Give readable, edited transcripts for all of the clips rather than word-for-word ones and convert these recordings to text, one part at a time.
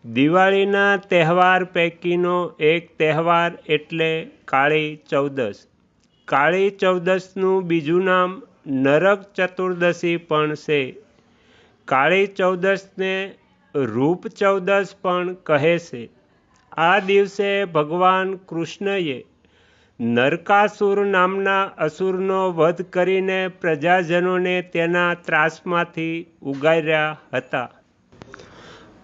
દિવાળીના તહેવાર પૈકીનો એક તહેવાર એટલે કાળી ચૌદસ। કાળી ચૌદસનું બીજું નામ નરક ચતુર્દશી પણ છે। કાળી ચૌદસને રૂપ ચૌદસ પણ કહે છે। આ દિવસે ભગવાન કૃષ્ણએ નરકાસુર નામના અસુરનો વધ કરીને પ્રજાજનોને તેના ત્રાસમાંથી ઉગાર્યા હતા।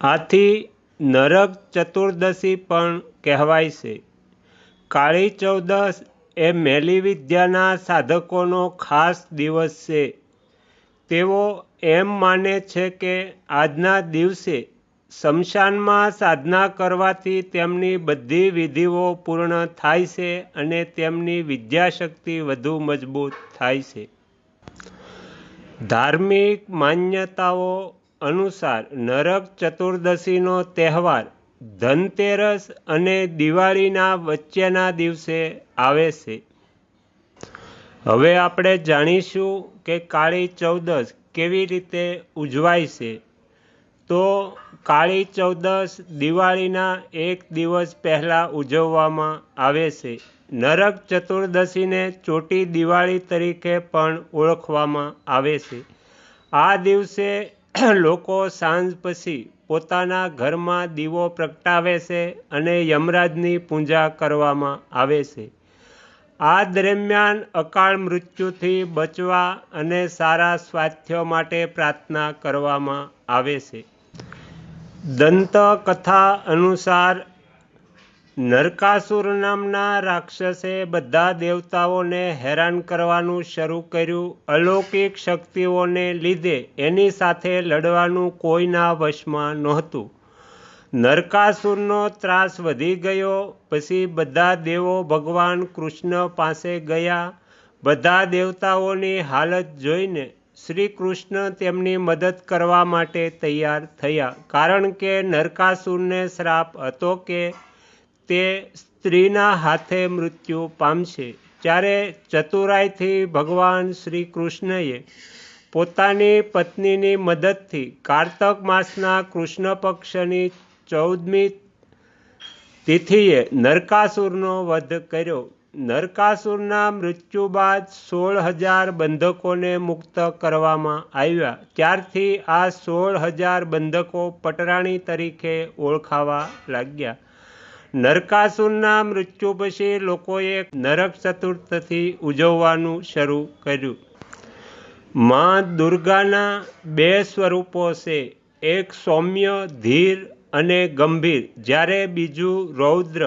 આથી નરક ચતુર્દશી પણ કહેવાય છે। કાળી ચૌદસ એ મેલી વિદ્યાના સાધકોનો ખાસ દિવસ છે। તેઓ એમ માને છે કે આજના દિવસે શમશાનમાં સાધના કરવાથી તેમની બધી વિધિઓ પૂર્ણ થાય છે અને તેમની વિદ્યાશક્તિ વધુ મજબૂત થાય છે। ધાર્મિક માન્યતાઓ અનુસાર નરક ચતુર્દશીનો તહેવાર ધનતેરસ અને દિવાળીના વચ્ચેના દિવસે આવે છે। હવે આપણે જાણીશું કે કાળી ચૌદસ કેવી રીતે ઉજવાય છે। તો કાળી ચૌદસ દિવાળીના એક દિવસ પહેલાં ઉજવવામાં આવે છે। નરક ચતુર્દશીને ચોટી દિવાળી તરીકે પણ ઓળખવામાં આવે છે। આ દિવસે લોકો સાંજ પછી પોતાના ઘરમાં દીવો પ્રગટાવે છે અને યમરાજની પૂજા કરવામાં આવે છે। આ દરમિયાન અકાળ મૃત્યુથી બચવા અને સારા સ્વાસ્થ્ય માટે પ્રાર્થના કરવામાં આવે છે। દંતકથા અનુસાર નરકાસુર નામના રાક્ષસે બધા દેવતાઓને હેરાન કરવાનું શરૂ કર્યું। અલૌકિક શક્તિઓને લીધે એની સાથે લડવાનું કોઈના વશમાં નહોતું। નરકાસુરનો ત્રાસ વધી ગયો પછી બધા દેવો ભગવાન કૃષ્ણ પાસે ગયા। બધા દેવતાઓની હાલત જોઈને શ્રી કૃષ્ણ તેમની મદદ કરવા માટે તૈયાર થયા, કારણ કે નરકાસુરને શ્રાપ હતો કે તે સ્ત્રીના હાથે મૃત્યુ પામશે। ત્યારે ચતુરાઈથી ભગવાન શ્રી કૃષ્ણએ પોતાની પત્નીની મદદથી કારતક માસના કૃષ્ણ પક્ષની 14મી તિથિએ નરકાસુરનો વધ કર્યો। નરકાસુરના મૃત્યુ બાદ 16,000 બંધકોને મુક્ત કરવામાં આવ્યા। ત્યારથી આ 16,000 બંધકો પટરાણી તરીકે ઓળખાવા લાગ્યા। નરકાસુરના મૃત્યુ પછી લોકોએ નરક ચતુર્દશી ઉજવવાનું શરૂ કર્યું। માં દુર્ગાના બે સ્વરૂપો છે, એક સૌમ્ય ધીર અને ગંભીર જ્યારે બીજું રૌદ્ર।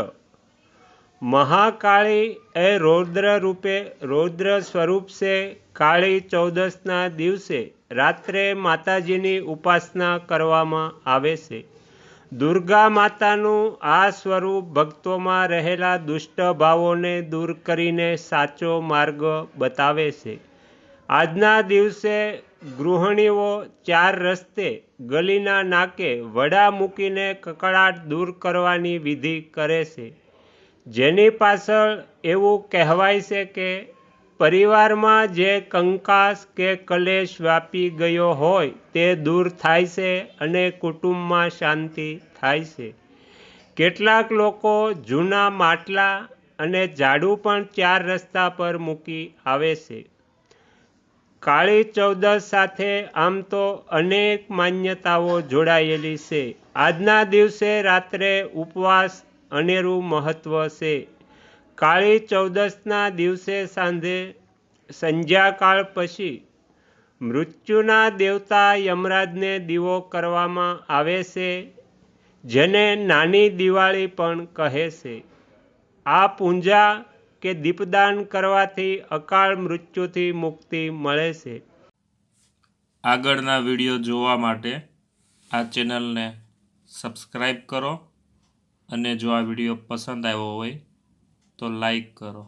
મહાકાળી એ રૌદ્ર સ્વરૂપ છે। કાળી ચૌદસના દિવસે રાત્રે માતાજીની ઉપાસના કરવામાં આવે છે। દુર્ગા માતાનું આ સ્વરૂપ ભક્તોમાં રહેલા દુષ્ટ ભાવોને દૂર કરીને સાચો માર્ગ બતાવે છે। આજના દિવસે ગૃહિણીઓ 4 રસ્તે ગલીના નાકે વડા મૂકીને કકળાટ દૂર કરવાની વિધિ કરે છે, જેની પાછળ એવું કહેવાય છે કે પરિવારમાં જે કંકાસ કે કલેશ વ્યાપી ગયો હોય તે દૂર થાય છે અને કુટુંબમાં શાંતિ થાય છે। કેટલાક લોકો જૂના માટલા અને ઝાડુ પણ 4 રસ્તા પર મૂકી આવે છે। કાળી ચૌદસ સાથે આમ તો અનેક માન્યતાઓ જોડાયેલી છે। આજના દિવસે રાત્રે ઉપવાસ અનેરું મહત્વ છે। કાળી ચૌદસના દિવસે સાંજે સંધ્યાકાળ પછી મૃત્યુના દેવતા યમરાજને દીવો કરવામાં આવે છે, જેને નાની દિવાળી પણ કહે છે। આ પૂજા કે દીપદાન કરવાથી અકાળ મૃત્યુથી મુક્તિ મળે છે। આગળના વિડીયો જોવા માટે આ ચેનલને સબસ્ક્રાઈબ કરો અને જો આ વિડીયો પસંદ આવ્યો હોય તો લાઈક કરો।